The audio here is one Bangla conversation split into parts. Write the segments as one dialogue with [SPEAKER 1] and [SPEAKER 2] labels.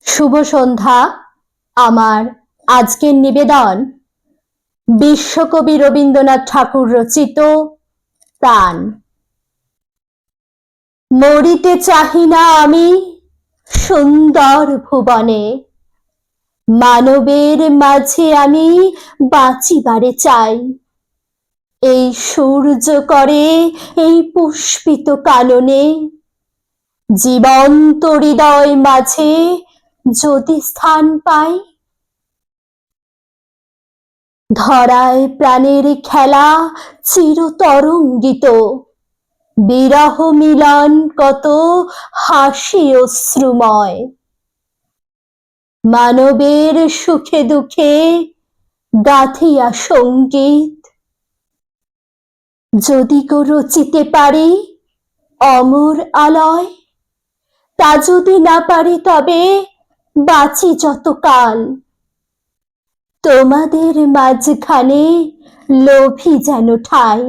[SPEAKER 1] শুভ সন্ধ্যা। আমার আজকের নিবেদন বিশ্বকবি রবীন্দ্রনাথ ঠাকুর রচিত প্রাণ। মরিতে চাহি না আমি সুন্দর ভুবনে, মানবের মাঝে আমি বাঁচিবারে চাই। এই সূর্য করে এই পুষ্পিত কাননে, জীবন্ত হৃদয় মাঝে যদি স্থান পাই। ধরায় প্রাণের খেলা চিরতরঙ্গিত, বিরহ মিলন কত হাসি অশ্রুময়। মানবের সুখে দুঃখে গাথিয়া সঙ্গীত, যদি গো রচিতে পারি অমর আলয়। তা যদি না পারি তবে বাঁচি যতকাল, তোমাদের মাঝখানে লোভী যেন ঠাই।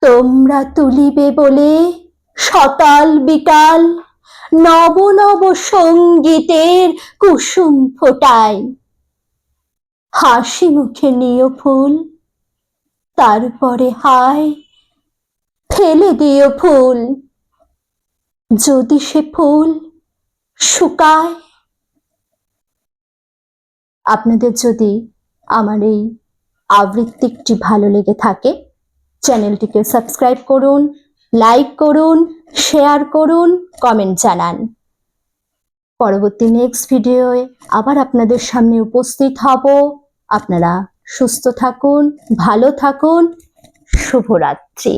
[SPEAKER 1] তোমরা তুলিবে বলে সকাল বিকাল নব নব সঙ্গীতের কুসুম ফোটায়। হাসি মুখে নিও ফুল, তারপরে হায় ফেলে দিও ফুল, যদি সে ফুল শুকায়। আপনাদের যদি আমার এই আবৃত্তিটি ভালো লেগে থাকে, চ্যানেলটিকে সাবস্ক্রাইব করুন, লাইক করুন, শেয়ার করুন, কমেন্ট জানান। পরবর্তী নেক্সট ভিডিওয়ে আবার আপনাদের সামনে উপস্থিত হব। আপনারা সুস্থ থাকুন, ভালো থাকুন। শুভরাত্রি।